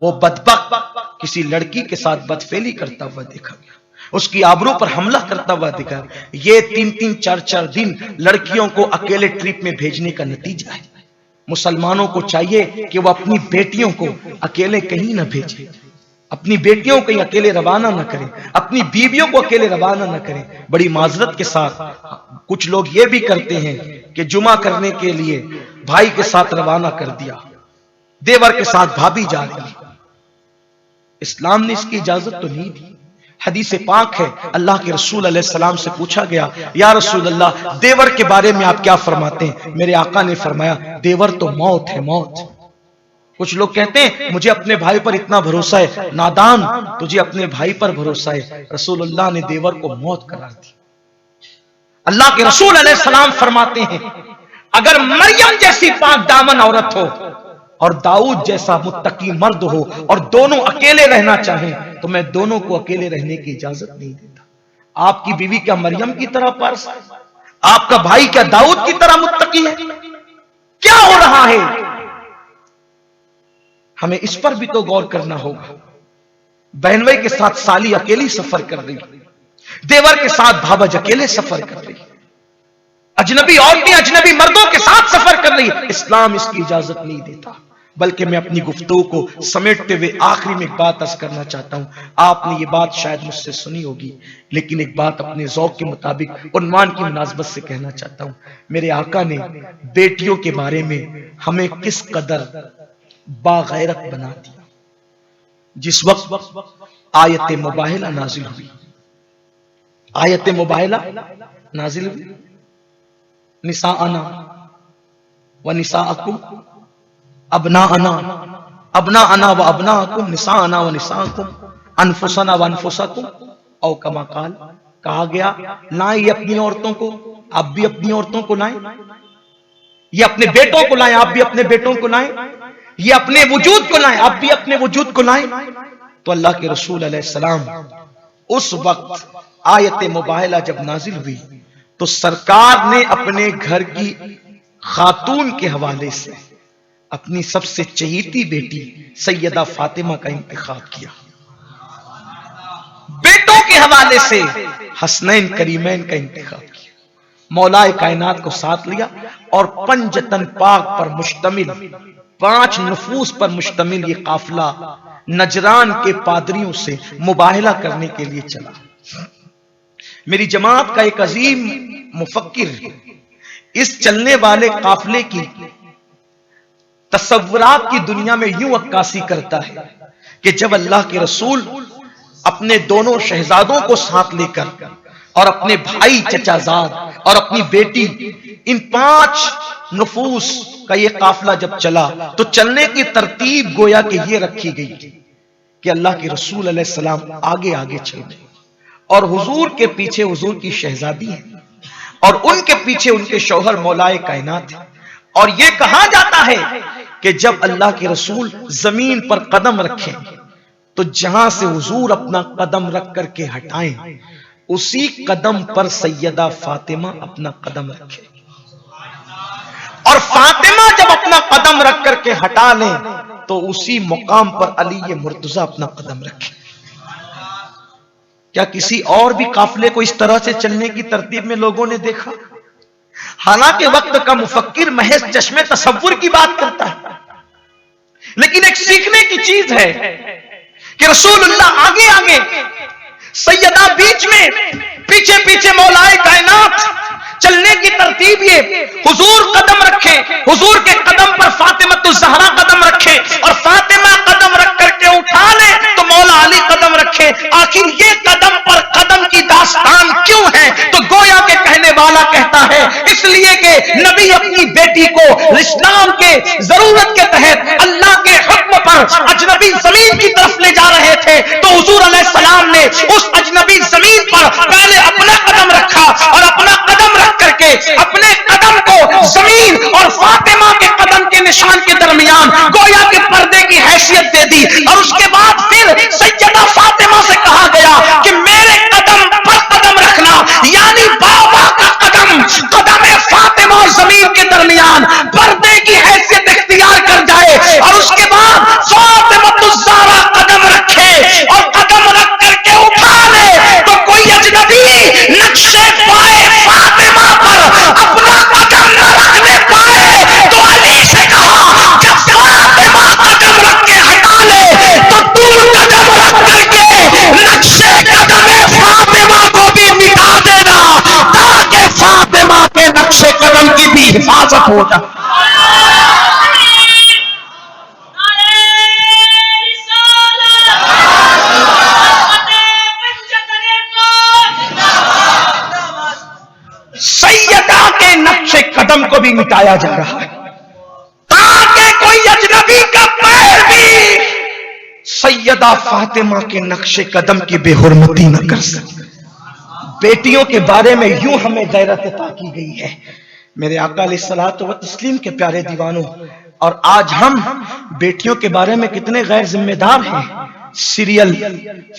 वो बदबख्त किसी लड़की के साथ बदफेली करता हुआ देखा गया, उसकी आबरू पर हमला करता हुआ दिखा। ये 3-3, 4-4 दिन लड़कियों को अकेले ट्रिप में भेजने का नतीजा है। मुसलमानों को चाहिए कि वो अपनी बेटियों को अकेले कहीं ना भेजें, अपनी बेटियों को अकेले रवाना न करें, अपनी बीवियों को अकेले रवाना न करें। बड़ी माजरत के साथ कुछ लोग ये भी करते हैं कि जुमा करने के लिए भाई के साथ रवाना कर दिया, देवर के साथ भाभी जा रही है। इस्लाम ने इसकी इजाजत तो नहीं दी। हदीस पाक है, अल्लाह के रसूल अलैहिस्सलाम से पूछा गया, या रसूल अल्लाह, देवर के बारे में आप क्या फरमाते हैं? मेरे आका ने फरमाया, देवर तो मौत है, मौत। कुछ लोग कहते हैं मुझे अपने भाई पर इतना भरोसा है। नादान, तुझे अपने भाई पर भरोसा है। रसूलुल्लाह ने देवर को मौत करार दी। अल्लाह के रसूल अलैहिस्सलाम फरमाते हैं, अगर मरियम जैसी पाक दामन औरत हो और दाऊद जैसा मुत्तकी मर्द हो और दोनों अकेले रहना चाहें तो मैं दोनों को अकेले रहने की इजाजत नहीं देता। आपकी बीवी क्या मरियम की तरह पारस है? आपका भाई क्या दाऊद की तरह मुत्तकी है? क्या हो रहा है? हमें इस पर भी तो गौर करना होगा। बहन भाई के साथ साली अकेली सफर कर रही, देवर के साथ भावज अकेले सफर कर रही, अजनबी औरतें अजनबी मर्दों के साथ सफर कर रही। इस्लाम इसकी इजाजत नहीं देता। बल्कि मैं अपनी गुफ्तगू को समेटते हुए आखिरी में एक बात अर्ज करना चाहता हूं। आपने ये बात शायद मुझसे सुनी होगी, लेकिन एक बात अपने ज़ौक़ के मुताबिक उन्वान की मुनासबत से कहना चाहता हूं। मेरे आका ने बेटियों के बारे में हमें किस कदर बागैरत बना दिया। जिस वक्त आयत मुबाहिला नाजिल हुई, आयत मुबाहिला नाजिल हुई, निसाअना व निसाअकुम अबनाअना, अबनाअना व अबनाअकुम, निसाअना व निसाअकुम, अनफुसना व अनफुसकुम, औ कमा काल, कहा गया लाएं ये अपनी औरतों को, आप भी अपनी औरतों को लाएं, ये अपने बेटों को लाएं, आप भी अपने बेटों को लाएं, ये अपने वजूद को लाएं, आप भी अपने वजूद को लाएं। तो अल्लाह के रसूल अलैहिस्सलाम उस वक्त आयत मुबाहिला जब नाजिल हुई तो सरकार ने अपने घर की खातून के हवाले से अपनी सबसे चहीती बेटी सैयदा फातिमा का इंतखाब किया। बेटों के हवाले से हसनैन करीमैन का इंतखाब किया। मौलाए कायनात को साथ लिया और पंजतन पाक पर मुश्तमिल 5 नफूस पर मुश्तमिल ये काफिला नजरान के पादरियों से मुबाहिला करने के लिए चला। मेरी जमात का एक अजीम मुफक्किर इस चलने वाले काफिले की तसव्वुरात की दुनिया में यूं अक्कासी करता है कि जब अल्लाह के रसूल अपने दोनों शहजादों को साथ लेकर और अपने भाई चचाजाद और अपनी बेटी, इन 5 नफूस का ये काफिला जब चला तो चलने की तरतीब गोया कि ये रखी गई कि अल्लाह के रसूल अलैहिस्सलाम आगे आगे चले और हुजूर के पीछे हुजूर की शहजादी है और उनके पीछे उनके शौहर मौलाए कायनात है। और ये कहा जाता है कि जब अल्लाह के रसूल जमीन पर कदम रखें तो जहां से हुजूर अपना कदम रख करके हटाएं उसी कदम पर सैयदा फातिमा अपना कदम रखे और फातिमा जब अपना कदम रख करके हटा लें तो उसी मुकाम पर अली मुर्तजा अपना कदम रखे। क्या किसी और भी काफिले को इस तरह से चलने की तरतीब में लोगों ने देखा? हालांकि वक्त का मुफक्किर महज चश्मे तसव्वुर की बात करता है, लेकिन एक सीखने की चीज है कि रसूलुल्लाह आगे आगे, सैयदा बीच में, पीछे पीछे मौलाए कायनात। चलने की तरतीब ये, हुजूर कदम रखे, हुजूर के कदम पर फातिमतुज़ ज़हरा कदम रखे और फातिमा कदम रख करके उठा ले तो मौला अली कदम रखे। आखिर ये कदम पर कदम की दास्तान क्यों है? तो गोया के कहने वाला कहता है इसलिए कि नबी अपनी बेटी को इस्लाम के जरूरत के तहत अल्लाह के हुक्म पर अजनबी जमीन की तरफ ले जा रहे थे तो हुजूर अलैहिस्सलाम ने उस अजनबी जमीन पर पहले अपना कदम रखा और अपना कदम रख करके अपने कदम को जमीन और फातिमा के कदम के निशान के दरमियान गोया के पर्दे की हैसियत दे दी। और उसके बाद फिर सैयदा फातिमा से कहा गया कि मेरे कदम पर कदम रखना, यानी बाबा का कदम कदम फातिमा और जमीन के दरमियान पर्दे की हैसियत इख्तियार कर जाए। और उसके बाद फातिमा हिफाजत हो जाए। सैयदा के नक्शे कदम को भी मिटाया जा रहा है ताकि कोई अजनबी का पैर भी सैयदा फातिमा के नक्शे कदम की बेहुरमती न कर सके। बेटियों के बारे में यूं हमें गैरत अता की गई है मेरे आका अलैहिस्सलातु व तस्लीम के प्यारे दीवानों, और आज हम बेटियों के बारे में कितने गैर जिम्मेदार हैं। सीरियल,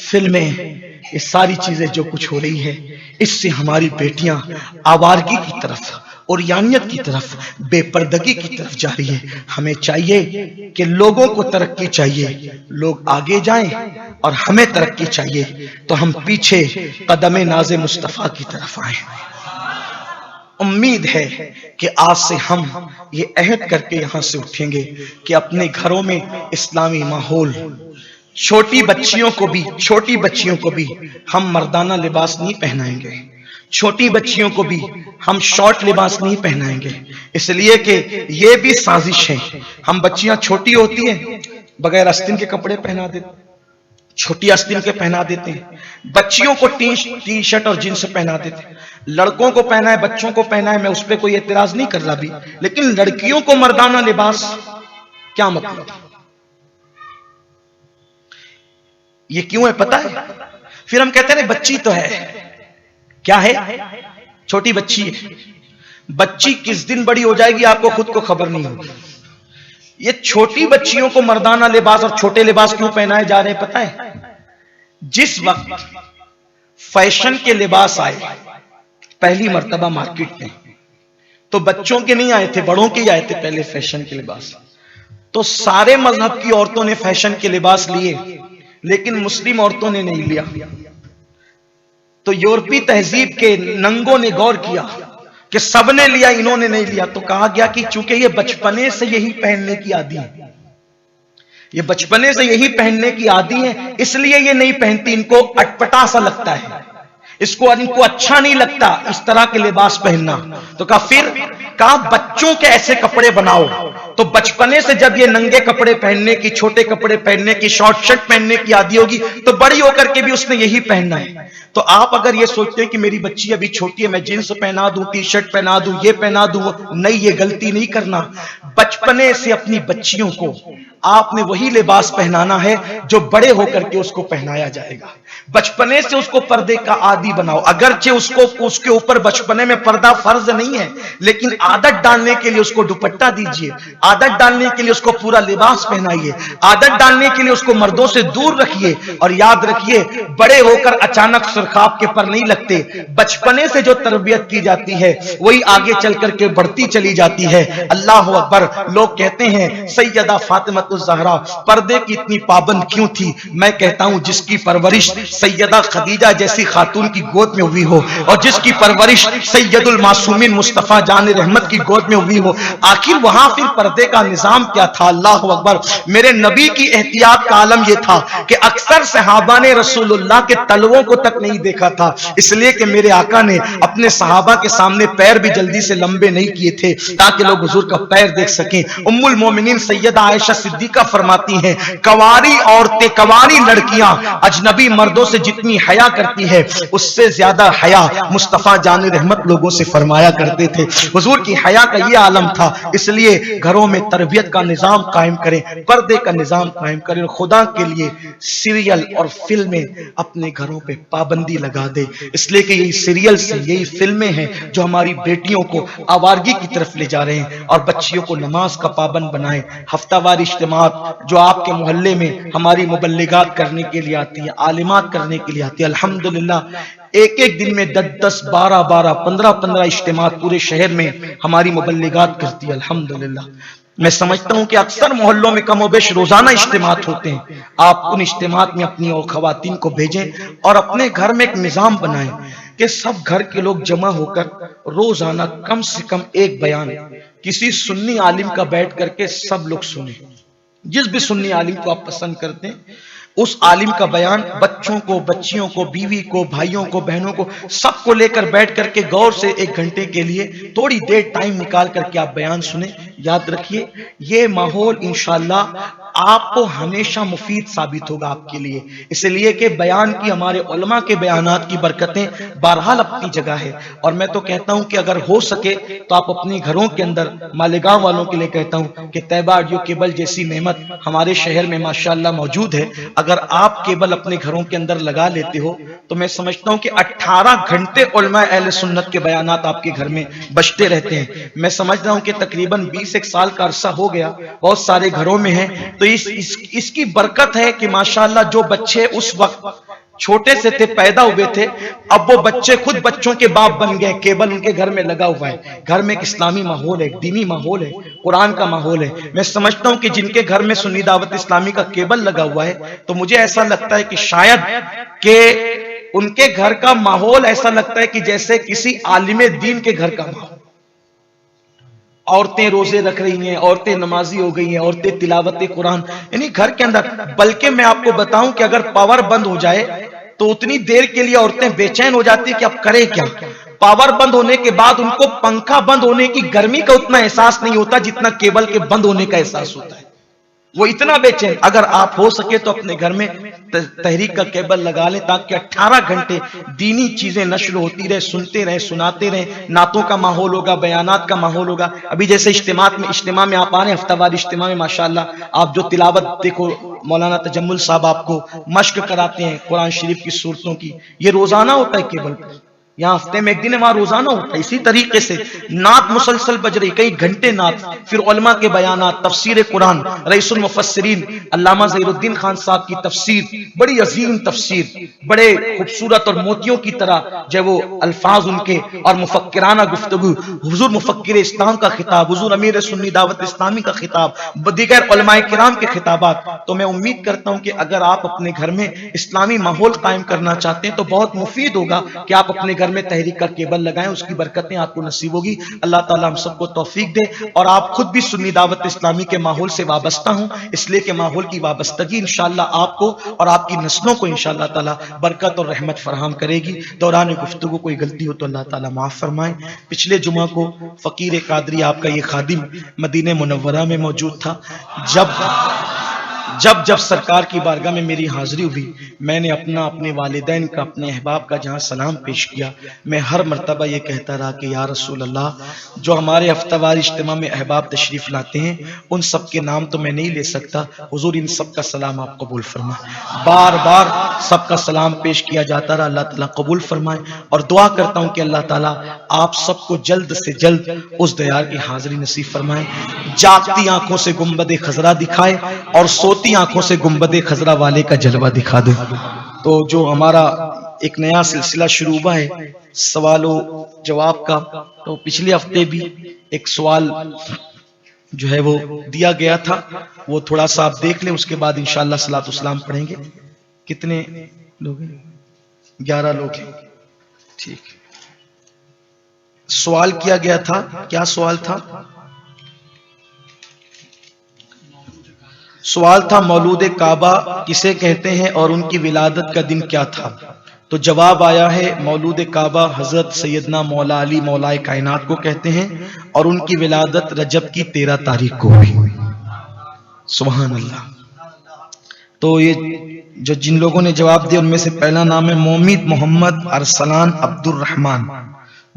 फिल्में, ये सारी चीजें जो कुछ हो रही है, इससे हमारी बेटियां आवारगी की तरफ, उर्यानियत की तरफ, बेपर्दगी की तरफ जा रही है। हमें चाहिए कि लोगों को तरक्की चाहिए, लोग आगे जाएं, और हमें तरक्की चाहिए तो हम पीछे कदम नाज़े मुस्तफा की तरफ आए। उम्मीद है कि आज से हम ये अहद करके यहां से उठेंगे कि अपने घरों में इस्लामी माहौल, छोटी बच्चियों को भी हम मर्दाना लिबास नहीं पहनाएंगे, छोटी बच्चियों को भी हम शॉर्ट लिबास नहीं पहनाएंगे, इसलिए कि ये भी साजिश है। हम बच्चियां छोटी होती हैं, बगैर आस्तीन के कपड़े पहना देते, छोटी आस्तीन के पहना देते हैं, बच्चियों को टी शर्ट और जींस पहना देते हैं, लड़कों को पहना है, बच्चों को पहना है, मैं उस पर कोई एतराज नहीं कर रहा भी, लेकिन लड़कियों को मर्दाना लिबास, क्या मतलब? ये क्यों है पता है? फिर हम कहते हैं बच्ची तो है, क्या है? छोटी बच्ची है। बच्ची किस दिन बड़ी हो जाएगी आपको खुद को खबर नहीं होगी। ये छोटी बच्चियों को मर्दाना लिबास और छोटे लिबास क्यों पहनाए जा रहे हैं पता है? जिस वक्त फैशन के लिबास आए पहली मर्तबा मार्केट में, तो बच्चों के नहीं आए थे, बड़ों के ही आए थे पहले फैशन के लिबास। तो सारे मजहब की औरतों ने फैशन के लिबास लिए, लेकिन मुस्लिम औरतों ने नहीं लिया। तो यूरोपीय तहजीब के नंगों ने गौर किया कि सबने लिया, इन्होंने नहीं लिया। तो कहा गया कि चूंकि ये बचपने से यही पहनने की आदी है, ये बचपने से यही पहनने की आदी है, इसलिए ये नहीं पहनती, इनको अटपटा सा लगता है, इनको अच्छा नहीं लगता इस तरह के लिबास पहनना। तो कहा बच्चों के ऐसे कपड़े बनाओ। तो बचपने से जब ये नंगे कपड़े पहनने की, छोटे कपड़े पहनने की, शॉर्ट शर्ट पहनने की आदी होगी, तो बड़ी होकर के भी उसने यही पहनना है। तो आप अगर ये सोचते हैं कि मेरी बच्ची अभी छोटी है, मैं जींस पहना दूं, टी शर्ट पहना दूं, ये पहना दूं, नहीं, ये गलती नहीं करना। बचपने से अपनी बच्चियों को आपने वही लिबास पहनाना है जो बड़े होकर के उसको पहनाया जाएगा। बचपने से उसको पर्दे का आदी बनाओ। अगरचे उसके ऊपर बचपने में पर्दा फर्ज नहीं है, लेकिन आदत डालने के लिए उसको दुपट्टा दीजिए, आदत डालने के लिए उसको पूरा लिबास पहनाइए, आदत डालने के लिए उसको मर्दों से दूर रखिए। और याद रखिए, बड़े होकर अचानक सुरखाब के पर नहीं लगते। बचपने से जो तरबियत की जाती है वही आगे चल करके बढ़ती चली जाती है। अल्लाह अकबर। लोग कहते हैं सैयदा फातिमा ज़हरा पर्दे की इतनी पाबंद क्यों थी? मैं कहता हूं जिसकी परवरिश सैयदा खदीजा जैसी खातून की गोद में हुई हो, और जिसकी परवरिश सैयदुल मासूमीन मुस्तफा जान रहमत की गोद में हुई हो, आखिर वहां फिर पर्दे का निजाम क्या था? अल्लाह अकबर। मेरे नबी की एहतियात का आलम यह था कि अक्सर सहाबा ने रसूलुल्लाह के तलवों को तक नहीं देखा था, इसलिए कि मेरे आका ने अपने सहाबा के सामने पैर भी जल्दी से लंबे नहीं किए थे ताकि लोग हुजूर का पैर देख सकें। उम्मुल मोमिनीन सैयदा आयशा सिद्दीका फरमाती हैं, कवारी औरतें, कवारी लड़कियां अजनबी मर्दों से जितनी हया करती है, उससे ज्यादा हया मुस्तफा जान रहमत लोगों से फरमाया करते थे। हुजूर की हया का ये आलम था। इसलिए घरों में तरबियत का निजाम कायम करें, पर्दे का निजाम कायम करें। खुदा के लिए सीरियल और फिल्में अपने घरों पे पाबंदी लगा दे, इसलिए कि यही सीरियल से, यही फिल्में हैं जो हमारी बेटियों को आवारगी की तरफ ले जा रहे हैं। और बच्चियों को नमाज का पाबंद बनाएं। हफ्तावार इज्तिमात जो आपके मोहल्ले में हमारी मुबल्लिगात करने के लिए आती है, आलिमात करने के लिए आती है, अल्हम्दुलिल्लाह एक एक दिन में 10-10, 12-12, 15-15 इज्तिमात पूरे शहर में हमारी मुबल्लिगात करती है, अल्हम्दुलिल्लाह। मैं समझता हूं कि अक्सर मोहल्लों में कमोबेश रोजाना इज्तिमात होते हैं। आप उन इज्तिमात में अपनी और खवातीन को भेजें और अपने घर में एक निजाम बनाएं कि सब घर के लोग जमा होकर रोजाना कम से कम एक बयान किसी सुन्नी आलिम का बैठ करके सब लोग सुने। जिस भी सुन्नी आलिम को आप पसंद करते हैं, उस आलिम का बयान बच्चों को, बच्चियों को, बीवी को, भाइयों को, बहनों को, सबको लेकर बैठ करके गौर से 1 घंटे के लिए थोड़ी देर टाइम निकाल करके आप बयान सुने। याद रखिए, ये माहौल इंशाअल्लाह आपको हमेशा मुफीद साबित होगा आपके लिए, इसलिए कि बयान की, हमारे उलमा के बयानात की बरकतें बहरहाल अपनी जगह है। और मैं तो कहता हूं कि अगर हो सके तो आप अपने घरों के अंदर, मालेगांव वालों के लिए कहता हूं कि तैयबा ऑडियो केबल जैसी नेमत हमारे शहर में माशाअल्लाह मौजूद है। अगर आप केबल अपने घरों के अंदर लगा लेते हो तो मैं समझता हूं कि 18 घंटे उलमा अहले सुन्नत के बयानात आपके घर में बजते रहते हैं। मैं समझ रहा हूं कि तकरीबन 20 साल का अरसा हो गया, बहुत सारे घरों में है। तो इसकी बरकत है कि माशाअल्लाह जो बच्चे उस वक्त छोटे से थे, पैदा हुए थे, अब वो बच्चे खुद बच्चों के बाप बन गए। केबल उनके घर में लगा हुआ है। घर में एक इस्लामी माहौल है, दीनी माहौल है, कुरान का माहौल है। मैं समझता हूं कि जिनके घर में सुन्नी दावत इस्लामी का केबल लगा हुआ है, तो मुझे ऐसा लगता है कि शायद के उनके घर का माहौल ऐसा लगता है कि जैसे किसी आलिम दीन के घर का माहौल। औरतें रोजे रख रही हैं, औरतें नमाजी हो गई हैं, औरतें तिलावत कुरान, यानी घर के अंदर। बल्कि मैं आपको बताऊं कि अगर पावर बंद हो जाए तो उतनी देर के लिए औरतें बेचैन हो जाती है कि अब करें क्या। पावर बंद होने के बाद उनको पंखा बंद होने की गर्मी का उतना एहसास नहीं होता जितना केबल के बंद होने का एहसास होता है। वो इतना बेचैन। अगर आप हो सके तो अपने घर में तहरीक का केबल लगा लें, ताकि 18 घंटे दीनी चीजें नश्र होती रहे, सुनते रहे, सुनाते रहे। नातों का माहौल होगा, बयानात का माहौल होगा। अभी जैसे इज्तिमा में आप आ रहे हैं, हफ्तावार इज्तिमा में माशाअल्लाह आप जो तिलावत देखो, मौलाना तजम्मुल साहब आपको मश्क कराते हैं कुरान शरीफ की सूरतों की, ये रोजाना होता है केबल पर। यहाँ हफ्ते में 1 दिन वहां रोजाना होता है। इसी तरीके से नात मुसलसल बज रही, कई घंटे नात, फिर उलमा के बयानात, तफसीर कुरान, रईसुल मुफस्सिरीन अल्लामा ज़हीरुद्दीन खान साहब की तफसीर, बड़ी अजीम तफसीर, बड़े खूबसूरत और मोतियों की तरह जो वो अल्फाज उनके, और मुफक्किराना गुफ्तगू, हुजूर मुफक्किर इस्लाम का खिताब, हुजूर अमीर सुन्नी दावत इस्लामी का खिताब, दीगर उलमाए किराम के खिताबात। तो मैं उम्मीद करता हूं कि अगर आप अपने घर में इस्लामी माहौल कायम करना चाहते हैं तो बहुत मुफीद होगा कि आप अपने घर में तहरीक का केबल लगाएं, उसकी बरकतें आपको नसीब होगी। अल्लाह ताला हम सबको तौफीक दे। और आप खुद भी सुन्नी दावत इस्लामी के माहौल से वाबस्ता हूं, इसलिए कि माहौल की वाबस्तगी इंशाअल्लाह आपको और आपकी नस्लों को इंशाअल्लाह ताला बरकत और रहमत फराहम करेगी। दौरान गुफ्तगू कोई गलती हो तो अल्लाह ताला माफ फरमाए। पिछले जुमा को फकीर कादरी आपका ये खादिम मदीने मुनव्वरा में मौजूद था। जब सरकार की बारगाह में मेरी हाजिरी हुई, मैंने अपने वालिदैन का, अपने अहबाब का जहां सलाम पेश किया, मैं हर मर्तबा ये कहता रहा कि या रसूल अल्लाह, जो हमारे हफ्तावार इज्तिमा में अहबाब तशरीफ लाते हैं उन सब के नाम तो मैं नहीं ले सकता, हुजूर इन सब का सलाम आप कबूल फरमाए। बार बार सबका सलाम पेश किया जाता रहा, अल्लाह ताला कबूल फरमाए। और दुआ करता हूं कि अल्लाह ताला आप सबको जल्द से जल्द उस दयार की हाजिरी नसीब फरमाए। जागती आंखों से गुंबदे खजरा दिखाए और सोती आंखों से गुंबदे खजरा वाले का जलवा दिखा दे। तो जो हमारा एक नया सिलसिला शुरू हुआ है सवालों जवाब का, तो पिछले हफ्ते भी एक सवाल जो है वो दिया गया था, वो थोड़ा सा आप देख लें, उसके बाद इंशाअल्लाह सलातो सलाम पढ़ेंगे। कितने लोग हैं? 11 लोग हैं। ठीक, सवाल किया गया था, क्या सवाल था? सवाल था मौलूद काबा किसे कहते हैं और उनकी विलादत का दिन क्या था। तो जवाब आया है मौलूद काबा हजरत सैयदना मौला अली मौलाए कायनात को कहते हैं और उनकी विलादत रजब की 13 तारीख को हुई। सुभान अल्लाह। तो ये जो जिन लोगों ने जवाब दिया उनमें से पहला नाम है मोमिन मोहम्मद अरसलान अब्दुल रहमान।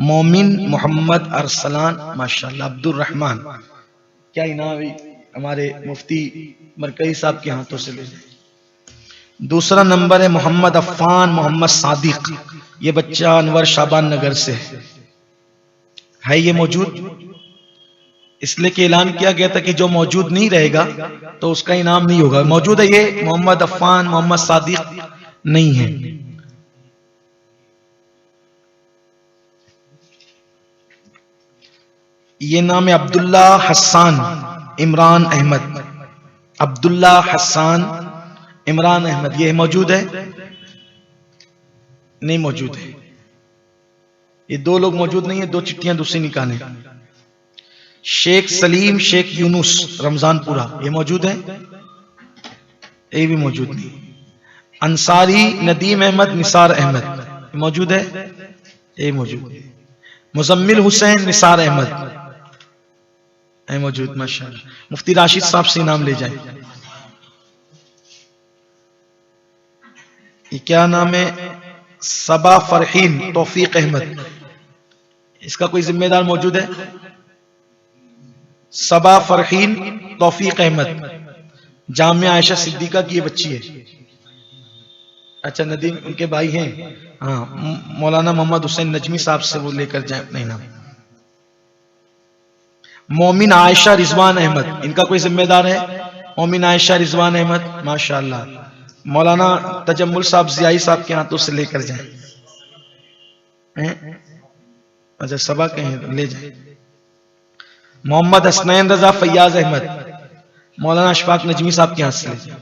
मोमिन मोहम्मद अरसलान माशाल्लाह अब्दुल रहमान, क्या इनाम हमारे मुफ्ती मरकई साहब के हाथों से ले। दूसरा नंबर है मोहम्मद अफ़ान मोहम्मद सादिक, ये बच्चा अनवर शाबान नगर से है। ये मौजूद इसलिए कि ऐलान किया गया था कि जो मौजूद नहीं रहेगा तो उसका इनाम नहीं होगा। मौजूद है ये मोहम्मद अफ़ान मोहम्मद सादिक नहीं है। ये नाम है अब्दुल्ला हसन इमरान अहमद। अब्दुल्ला हसन इमरान अहमद, ये मौजूद है? नहीं मौजूद है। ये 2 लोग मौजूद नहीं है, 2 चिट्ठियां दूसरी निकालें। शेख सलीम शेख यूनुस रमजानपुरा, ये मौजूद है? ये भी मौजूद नहीं। अंसारी नदीम अहमद निसार अहमद मौजूद है, ये मौजूद। मुजम्मिल हुसैन निसार अहमद है मौजूद, माशाअल्लाह। मुफ्ती राशिद साहब से नाम ले जाए। ये क्या नाम है? सबा फरहीन तौफीक अहमद, इसका कोई जिम्मेदार मौजूद है? सबा फरहीन तौफीक अहमद, जामिया आयशा सिद्दीका की ये बच्ची है। अच्छा, नदीम उनके भाई हैं। हाँ, मौलाना मोहम्मद हुसैन नजमी साहब से वो लेकर जाए अपना नाम। मोमिन आयशा रिजवान अहमद, इनका कोई जिम्मेदार है? मोमिन आयशा रिजवान अहमद, माशाअल्लाह। मौलाना तजम्मुल साहब जियाई साहब के हाथों से लेकर जाए। अच्छा, सबा के हैं, ले जाए। मोहम्मद हसनैन रजा फैयाज अहमद, मौलाना अशफाक नजमी साहब के हाथ से ले जाए।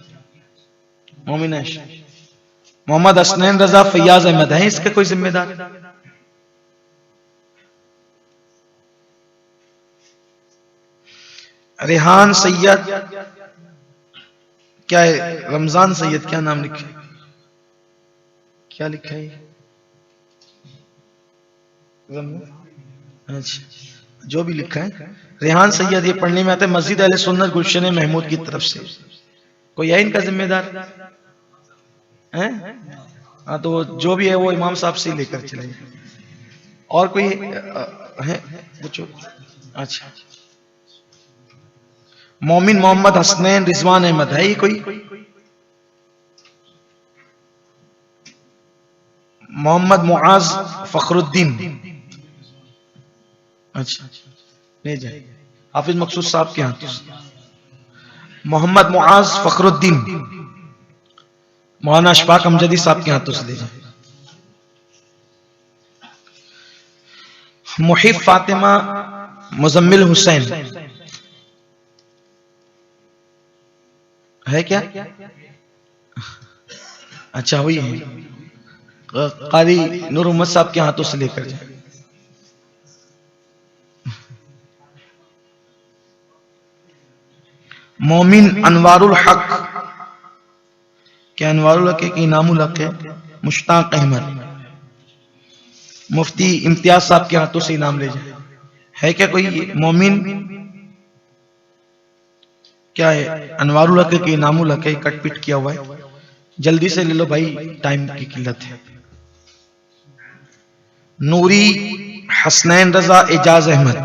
मोमिन आयशा, मोहम्मद हसनैन रजा फैयाज अहमद है, इसका कोई जिम्मेदार? रेहान सैयद, क्या है? रमजान सैयद, क्या नाम लिखा है? क्या लिखा है? अच्छा, जो भी लिखा है रेहान सैयद, ये पढ़ने में आता है मस्जिद अहले सुन्नत गुलशन महमूद की तरफ से। कोई है इनका जिम्मेदार? है? हाँ, तो जो भी है वो इमाम साहब से लेकर चले। और कोई है? पूछो। अच्छा, मोमिन मोहम्मद हसनैन रिजवान अहमद है ये कोई? मोहम्मद मुआज फखरुद्दीन, अच्छा, ले जाए। हाफिज मकसूद साहब के हाथों से। मोहम्मद मुआज फखरुद्दीन, मौलाना अशफाक अमजदी साहब के हाथों से ले जाए। मुहिब फातिमा मुजम्मिल हुसैन है क्या? अच्छा, हुई है। कारी नूर मोहम्मद साहब के हाथों से लेकर जाए। मोमिन अनवारुल हक, क्या अनवारुल हक है कि इनामुल हक है? मुश्ताक अहमद, मुफ्ती इम्तियाज साहब के हाथों से इनाम ले जाए। है क्या कोई मोमिन? क्या है? अनवारुल हक के इनामुल हक है, कटपिट किया हुआ है। जल्दी से ले लो भाई, टाइम की किल्लत है। नूरी हसनैन रजा एजाज अहमद,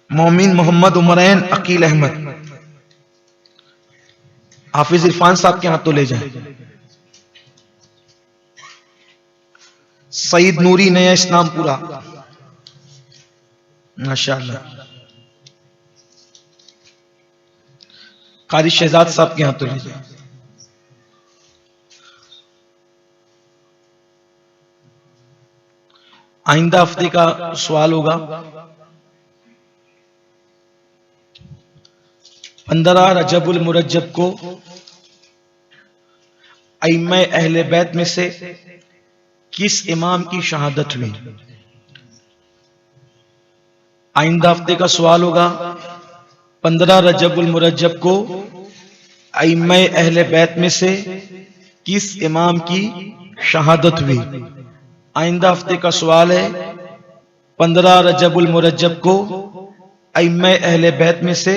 मोमिन मोहम्मद उमरैन अकील अहमद, हाफिज इरफान साहब के हाथों ले जाए। सईद नूरी नया इस्लामपुरा, माशाअल्लाह। कारी शहजाद साहब के हाथों ले जाए। आइंदा हफ्ते का सवाल होगा 15 रजबुल मुरज्जब को अइम्मा अहले बैत में से किस इमाम की शहादत हुई? आइंदा हफ्ते का सवाल होगा 15 रजबुल मुरज्जब को अइम्मा अहले बैत में से किस इमाम की शहादत हुई? आइंदा हफ्ते का सवाल है 15 रजबुल मुरज्जब को अइम्मा अहले बैत में से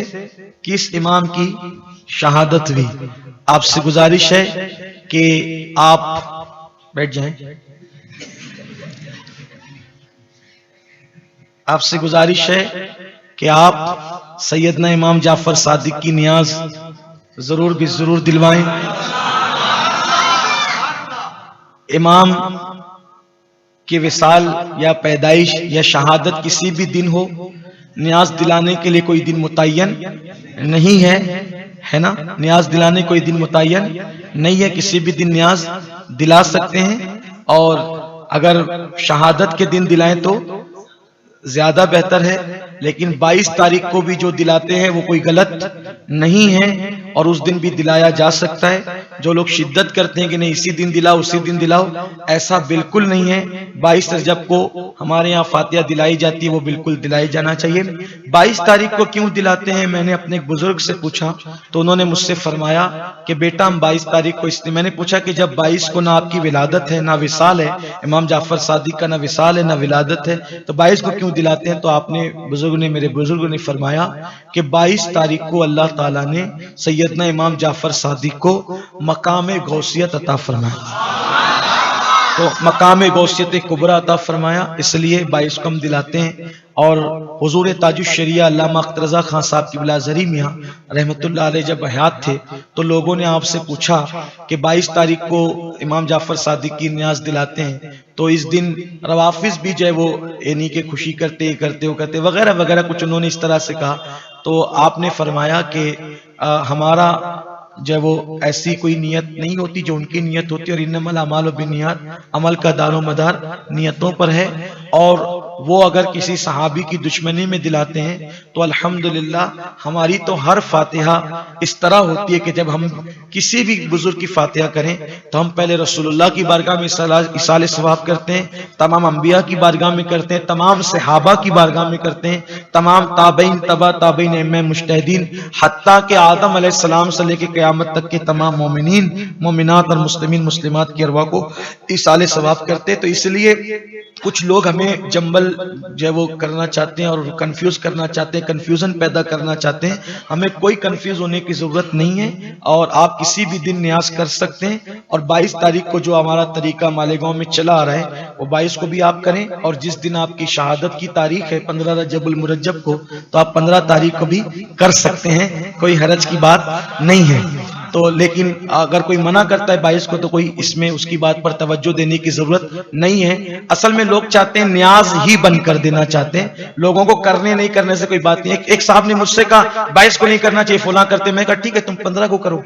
किस इमाम की शहादत हुई? आपसे गुजारिश है कि आप बैठ जाएं। आपसे गुजारिश है कि आप सैयदना इमाम जाफर सादिक की नियाज जरूर भी जरूर दिलवाएं। इमाम की विसाल या पैदाइश या शहादत किसी भी दिन हो, नियाज दिलाने के लिए कोई दिन मुतय्यन नहीं है ना? नियाज दिलाने कोई दिन मुतय्यन नहीं है, किसी भी दिन नियाज दिला सकते हैं। और अगर शहादत के दिन दिलाएं तो ज्यादा बेहतर है, लेकिन 22 तारीख को भी जो दिलाते हैं वो कोई गलत नहीं है और उस दिन भी दिलाया जा सकता है। जो लोग शिद्दत करते हैं कि नहीं इसी दिन दिलाओ उसी दिन दिलाओ, ऐसा बिल्कुल नहीं है। 22 रजब को हमारे यहाँ फातिहा दिलाई जाती है, वो बिल्कुल दिलाई जाना चाहिए। 22 तारीख को क्यों दिलाते हैं, मैंने अपने एक बुजुर्ग से पूछा तो उन्होंने मुझसे फरमाया कि बेटा हम 22 तारीख को इसलिए, मैंने पूछा कि जब 22 को ना आपकी विलादत है ना विसाल है, इमाम जाफर सादिक का ना विसाल है ना विलादत है, तो 22 को क्यों दिलाते हैं? तो आपने मेरे बुजुर्ग ने फरमाया कि 22 तारीख को अल्लाह ताला ने सैयदना इमाम जाफर सादिक को मकाम गौसियत अता फरमाया, तो मकाम गौसियत कुबरा अता फरमाया, इसलिए 22 को हम दिलाते हैं। और हुजूर ताजुश शरिया अल्लामा अख्तर रज़ा खान साहब की बिलाजरी मियां रहमतुल्लाह अलैह जब हयात थे तो लोगों ने आपसे पूछा कि 22 तारीख को इमाम जाफर सादिक की न्याज दिलाते हैं, तो इस दिन रवाफिज भी जो है वो यानी कि खुशी करते वगैरह वगैरह कुछ उन्होंने इस तरह से कहा। तो आपने फरमाया कि हमारा जब वो ऐसी कोई नियत नहीं होती जो उनकी नियत होती है, और इन्नमल अमालु बिन्नियात, अमल का दारो मदार नियतों पर है। और वो अगर किसी सहाबी की दुश्मनी में दिलाते हैं तो अल्हम्दुलिल्लाह हमारी तो हर फातिहा इस तरह होती है कि जब हम किसी भी बुजुर्ग की फातिहा करें तो हम पहले रसूलुल्लाह की बारगाह में इसाले सवाब करते हैं, तमाम अंबिया की बारगाह में करते हैं, तमाम सहाबा की बारगाह में करते हैं, तमाम ताबईन तबा ताबईन इमाम मुज्तहिदीन हत्ता के आदम अलैहिस्सलाम से लेकर क़यामत तक के तमाम मोमिनीन मोमिनात और मुस्लिमीन मुस्लिमात की अरवा को इसाले सवाब करते हैं। तो इसलिए कुछ लोग हमें जंबल जो है वो करना चाहते हैं और कंफ्यूज करना चाहते हैं, कंफ्यूजन पैदा करना चाहते हैं। हमें कोई कंफ्यूज होने की जरूरत नहीं है, और आप किसी भी दिन न्याज कर सकते हैं। और 22 तारीख को जो हमारा तरीका मालेगांव में चला आ रहा है वो 22 को भी आप करें, और जिस दिन आपकी शहादत की तारीख है 15 रजबुल मुरज्जब को, तो आप 15 तारीख को भी कर सकते हैं, कोई हरज की बात नहीं है। तो लेकिन अगर कोई मना करता है 22 को तो कोई इसमें उसकी बात पर तवज्जो देने की जरूरत नहीं है। असल में लोग चाहते हैं न्याज ही बंद कर देना चाहते हैं, लोगों को करने नहीं करने से कोई बात नहीं है। एक साहब ने मुझसे कहा 22 को नहीं करना चाहिए, फुला करते, मैं कहा ठीक है तुम 15 को करो।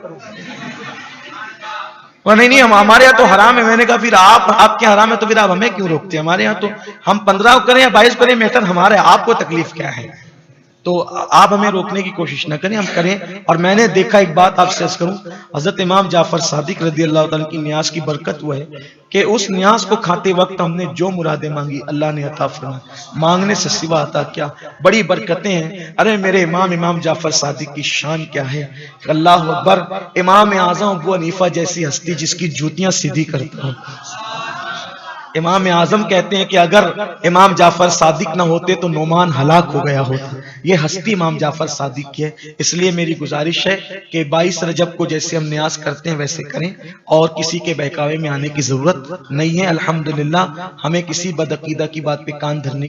नहीं हम हमारे यहाँ तो हराम है। मैंने कहा फिर आपके हराम है तो फिर आप हमें क्यों रोकते हैं? हमारे यहाँ तो हम 15 को करें या 22 करें मेहतर हमारे, आपको तकलीफ क्या है? तो आप हमें रोकने की कोशिश ना करें, हम करें। और मैंने देखा, एक बात आपसे अर्ज करूं, हजरत इमाम जाफर सादिक रज़ी अल्लाह ताला की न्याज की बरकत हुआ है कि उस न्याज को खाते वक्त हमने जो मुरादें मांगी अल्लाह ने अता फरमाया, मांगने से सिवा अता क्या, बड़ी बरकतें हैं। अरे मेरे इमाम जाफर सादिक की शान क्या है, अल्लाह अकबर। इमाम आज़म अबू हनीफा जैसी हस्ती जिसकी जूतियां सीधी करता हूं, इमाम आजम कहते हैं कि अगर इमाम जाफर सादिक ना होते तो नोमान हलाक हो गया होता। ये हस्ती इमाम जाफर सादिक की है। इसलिए मेरी गुजारिश है कि 22 रजब को जैसे हम न्याज करते हैं वैसे करें, और किसी के बहकावे में आने की जरूरत नहीं है। अल्हम्दुलिल्लाह हमें किसी बदअकीदा की बात पे कान धरने